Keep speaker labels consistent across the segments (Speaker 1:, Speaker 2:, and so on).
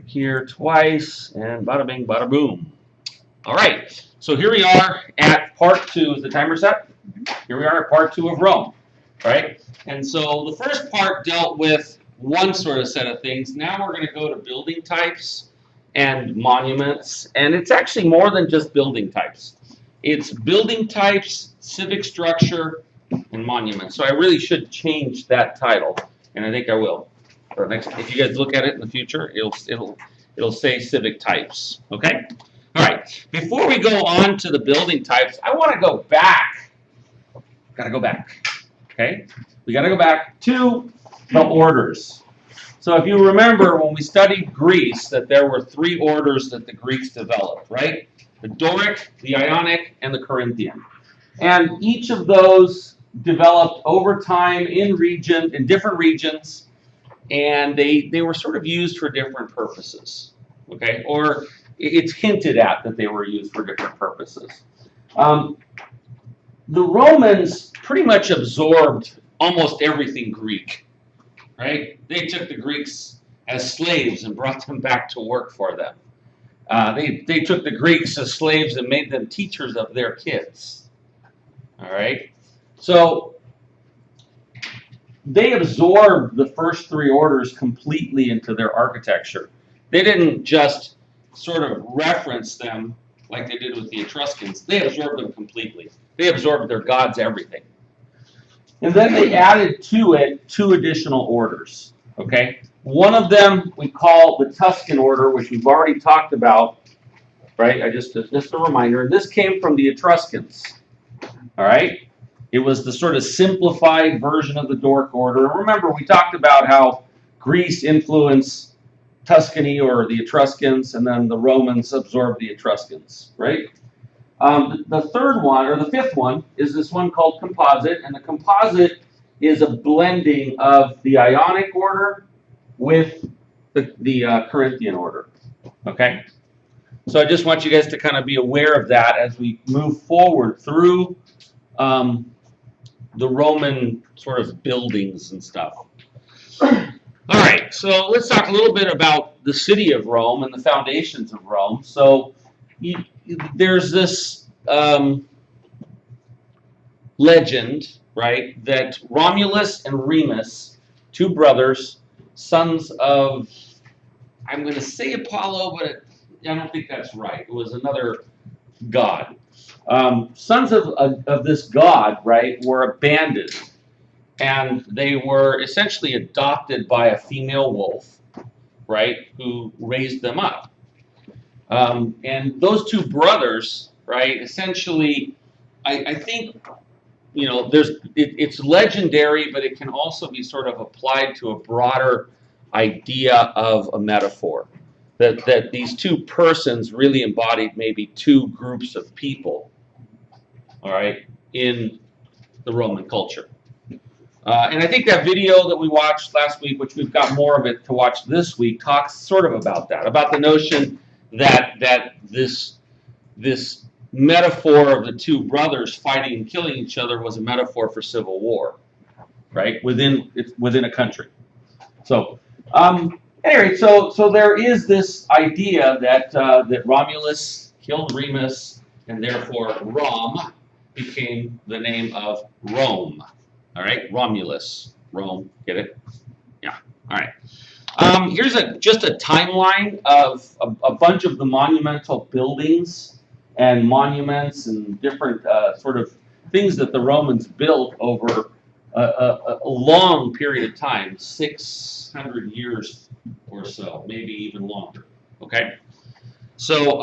Speaker 1: here twice, and bada bing, bada boom. All right, so here we are at part 2. Is the timer set? Here we are at part 2 of Rome, right? And so the first part dealt with one sort of set of things. Now we're going to go to building types and monuments, and it's actually more than just building types. It's building types, civic structure, and monuments. So I really should change that title, and I think I will. For next, if you guys look at it in the future, it'll say civic types. Okay. All right. Before we go on to the building types, I want to go back. Got to go back. Okay. We got to go back to the orders. So if you remember when we studied Greece, that there were 3 orders that the Greeks developed, right? The Doric, the Ionic, and the Corinthian. And each of those developed over time in different regions, and they were sort of used for different purposes, okay? Or it's hinted at that they were used for different purposes. The Romans pretty much absorbed almost everything Greek, right? They took the Greeks as slaves and brought them back to work for them. They took the Greeks as slaves and made them teachers of their kids. All right? So they absorbed the first 3 orders completely into their architecture. They didn't just sort of reference them like they did with the Etruscans. They absorbed them completely. They absorbed their gods, everything. And then they added to it 2 additional orders. Okay? One of them we call the Tuscan order, which we've already talked about, right? Just a reminder. And this came from the Etruscans. All right? It was the sort of simplified version of the Doric order. And remember, we talked about how Greece influenced Tuscany or the Etruscans, and then the Romans absorbed the Etruscans, right? The third one, or the fifth one, is this one called composite, and the composite is a blending of the Ionic order with the Corinthian order, okay? So I just want you guys to kind of be aware of that as we move forward through the Roman sort of buildings and stuff. All right, so let's talk a little bit about the city of Rome and the foundations of Rome. So there's this legend, right, that Romulus and Remus, 2 brothers, sons of, I'm going to say Apollo, but I don't think that's right. It was another god. Sons of this god, right, were abandoned. And they were essentially adopted by a female wolf, right, who raised them up. And those 2 brothers, right, essentially, I think, you know, it's legendary, but it can also be sort of applied to a broader idea of a metaphor. That these 2 persons really embodied maybe 2 groups of people, all right, in the Roman culture. And I think that video that we watched last week, which we've got more of it to watch this week, talks sort of about that, about the notion that this metaphor of the 2 brothers fighting and killing each other was a metaphor for civil war, right, within a country. So anyway, so there is this idea that Romulus killed Remus, and therefore Rom became the name of Rome. All right, Romulus, Rome, get it? Yeah, all right. Here's just a timeline of a bunch of the monumental buildings and monuments and different sort of things that the Romans built over a long period of time, 600 years or so, maybe even longer, okay? So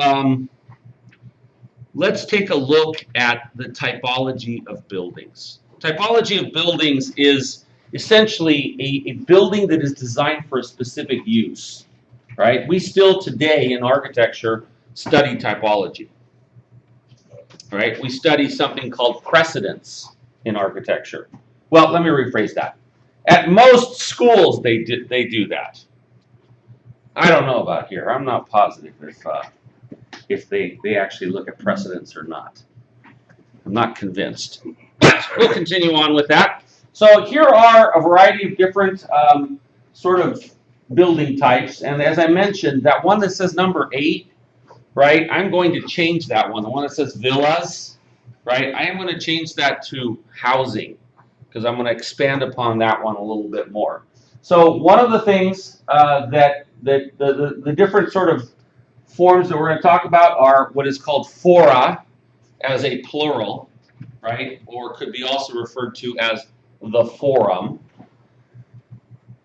Speaker 1: let's take a look at the typology of buildings. Typology of buildings is essentially a building that is designed for a specific use, right? We still today in architecture study typology, right? We study something called precedence in architecture. Well, let me rephrase that. At most schools, they do that. I don't know about here. I'm not positive if they actually look at precedence or not. I'm not convinced. But we'll continue on with that. So here are a variety of different sort of building types. And as I mentioned, that one that says number 8, right, I'm going to change that one. The one that says villas, right, I am going to change that to housing because I'm going to expand upon that one a little bit more. So one of the things that the different sort of forms that we're going to talk about are what is called fora as a plural, right, or could be also referred to as the forum.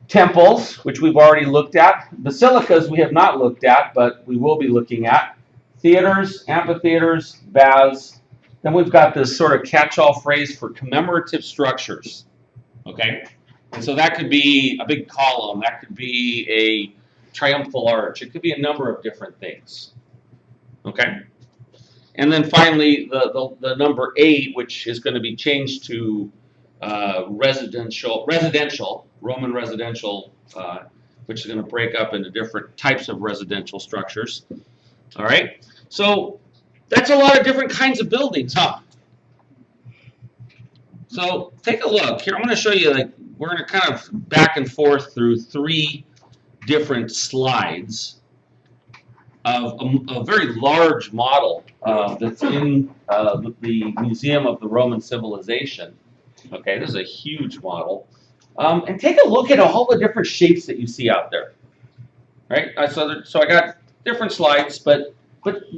Speaker 1: Temples, which we've already looked at. Basilicas we have not looked at, but we will be looking at. Theaters, amphitheaters, baths. Then we've got this sort of catch-all phrase for commemorative structures. Okay? And so that could be a big column. That could be a triumphal arch. It could be a number of different things. Okay? And then finally, the number 8, which is going to be changed to residential, Roman residential, which is going to break up into different types of residential structures. All right, so that's a lot of different kinds of buildings, huh? So take a look here. I'm going to show you, like, we're going to kind of back and forth through 3 different slides of a very large model that's in the Museum of the Roman Civilization. Okay, this is a huge model. And take a look at all the different shapes that you see out there. Right? So I got different slides, but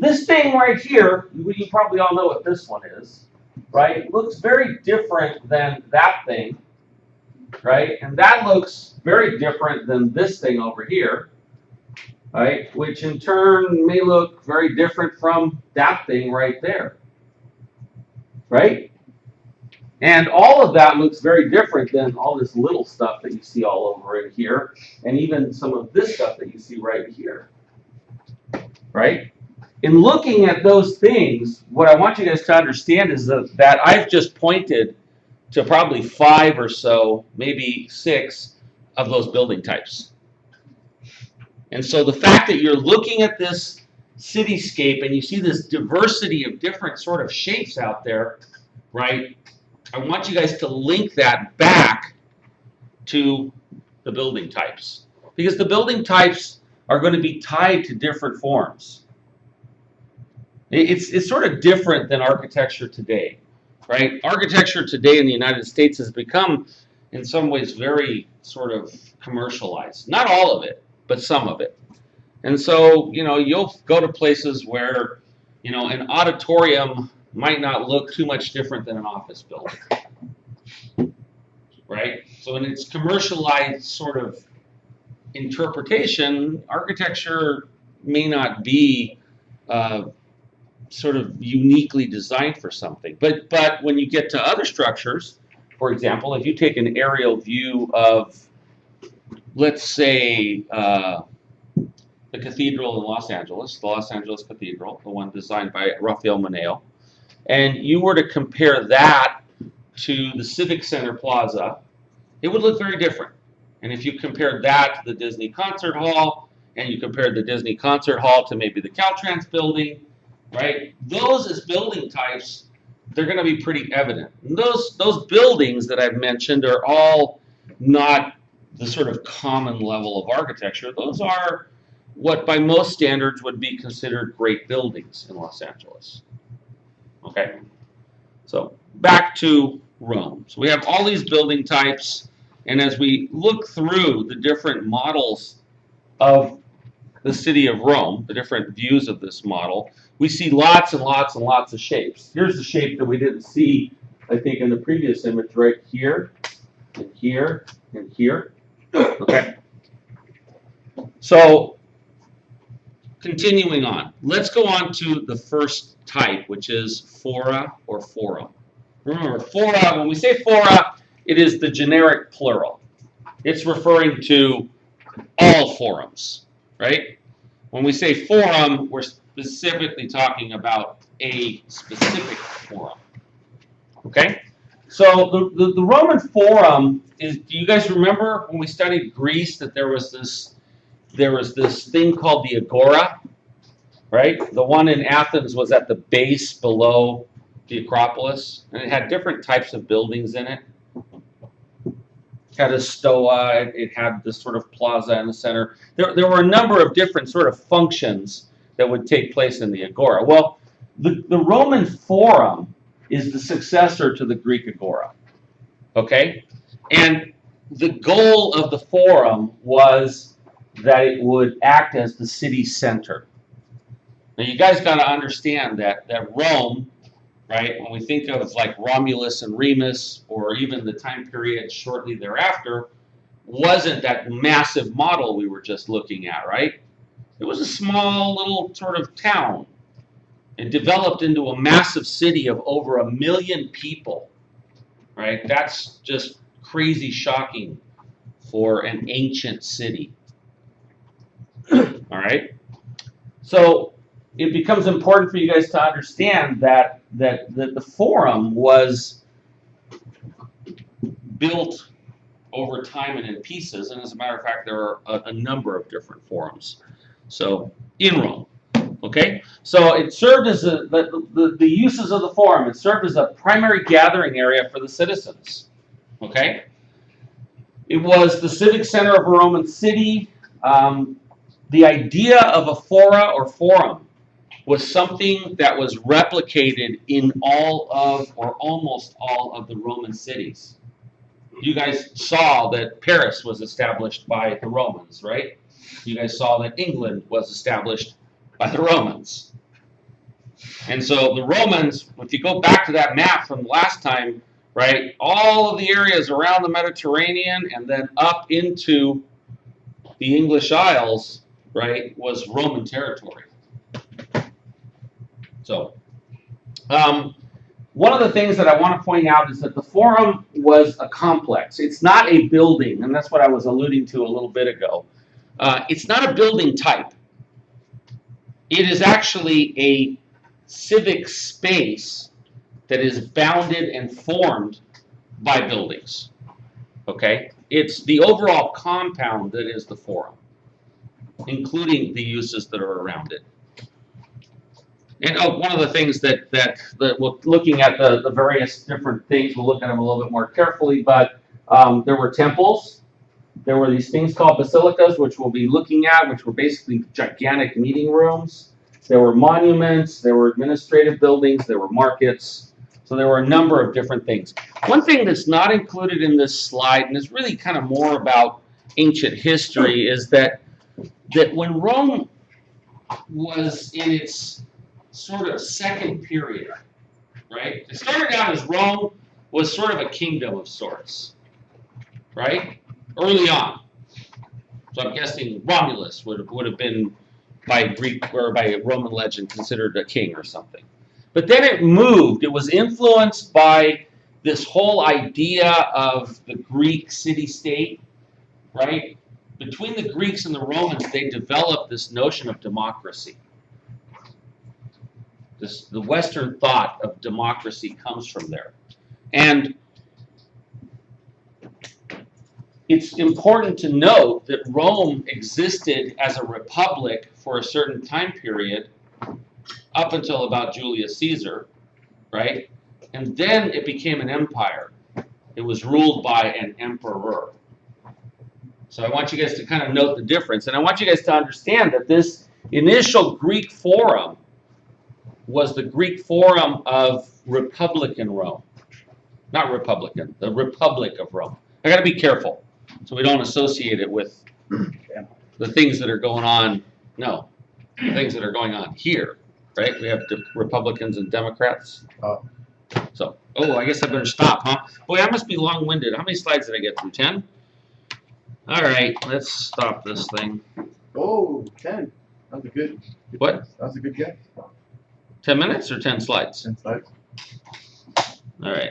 Speaker 1: this thing right here, you probably all know what this one is, right? It looks very different than that thing, right? And that looks very different than this thing over here, right? Which in turn may look very different from that thing right there, right? And all of that looks very different than all this little stuff that you see all over in here, and even some of this stuff that you see right here, right? In looking at those things, what I want you guys to understand is that I've just pointed to probably 5 or so, maybe 6 of those building types. And so the fact that you're looking at this cityscape and you see this diversity of different sort of shapes out there, right? I want you guys to link that back to the building types, because the building types are going to be tied to different forms. It's sort of different than architecture today, right? Architecture today in the United States has become, in some ways, very sort of commercialized. Not all of it, but some of it. And so, you'll go to places where, an auditorium might not look too much different than an office building, right? So in its commercialized sort of interpretation, architecture may not be sort of uniquely designed for something. But when you get to other structures, for example, if you take an aerial view of, let's say, the cathedral in Los Angeles, the Los Angeles Cathedral, the one designed by Rafael Moneo, and you were to compare that to the Civic Center Plaza, it would look very different. And if you compared that to the Disney Concert Hall, and you compared the Disney Concert Hall to maybe the Caltrans building, right? Those as building types, they're going to be pretty evident. And those buildings that I've mentioned are all not the sort of common level of architecture. Those are what by most standards would be considered great buildings in Los Angeles. Okay, so back to Rome. So we have all these building types, and as we look through the different models of the city of Rome, the different views of this model, we see lots and lots and lots of shapes. Here's the shape that we didn't see, I think, in the previous image, right here, and here, and here. Okay. So continuing on, let's go on to the first type, which is fora or forum. Remember, fora, when we say fora, it is the generic plural. It's referring to all forums, right? When we say forum, we're specifically talking about a specific forum. Okay? So the Roman forum is, do you guys remember when we studied Greece that there was this thing called the agora, right? The one in Athens was at the base below the Acropolis, and it had different types of buildings in it. had a stoa, it had this sort of plaza in the center. There were a number of different sort of functions that would take place in the agora. Well, the Roman Forum is the successor to the Greek agora, okay? And the goal of the Forum was that it would act as the city center. Now you guys got to understand that Rome, right, when we think of like Romulus and Remus, or even the time period shortly thereafter, wasn't that massive model we were just looking at, right? It was a small little sort of town. It developed into a massive city of over 1 million people, right? That's just crazy shocking for an ancient city. All right? So it becomes important for you guys to understand that the Forum was built over time and in pieces, and as a matter of fact, there are a number of different forums. So in Rome, okay. So it served as the uses of the Forum. It served as a primary gathering area for the citizens. Okay. It was the civic center of a Roman city. The idea of a fora or forum was something that was replicated in all of, or almost all of, the Roman cities. You guys saw that Paris was established by the Romans, right? You guys saw that England was established by the Romans. And so the Romans, if you go back to that map from last time, right, all of the areas around the Mediterranean and then up into the English Isles, right, was Roman territory. So, one of the things that I want to point out is that the Forum was a complex. It's not a building, and that's what I was alluding to a little bit ago. It's not a building type. It is actually a civic space that is bounded and formed by buildings. Okay? It's the overall compound that is the Forum, including the uses that are around it. And one of the things that looking at the various different things, we'll look at them a little bit more carefully, but there were temples. There were these things called basilicas, which we'll be looking at, which were basically gigantic meeting rooms. There were monuments. There were administrative buildings. There were markets. So there were a number of different things. One thing that's not included in this slide, and is really kind of more about ancient history, is that when Rome was in its sort of second period, right? It started out as Rome was sort of a kingdom of sorts, right? Early on. So I'm guessing Romulus would have been by Greek or by Roman legend considered a king or something. But then it moved. It was influenced by this whole idea of the Greek city-state, right? Between the Greeks and the Romans, they developed this notion of democracy. The Western thought of democracy comes from there. And it's important to note that Rome existed as a republic for a certain time period up until about Julius Caesar, right? And then it became an empire. It was ruled by an emperor. So I want you guys to kind of note the difference. And I want you guys to understand that this initial Greek forum was the Greek forum of Republican Rome. Not Republican, the Republic of Rome. I got to be careful so we don't associate it with the things that are going on. No, the things that are going on here, right? We have Republicans and Democrats. So, I guess I better stop, huh? Boy, I must be long-winded. How many slides did I get through? 10? All right, let's stop this thing.
Speaker 2: 10. That was a good.
Speaker 1: What?
Speaker 2: That was a good guess.
Speaker 1: 10 minutes or 10 slides?
Speaker 2: 10 slides.
Speaker 1: All right.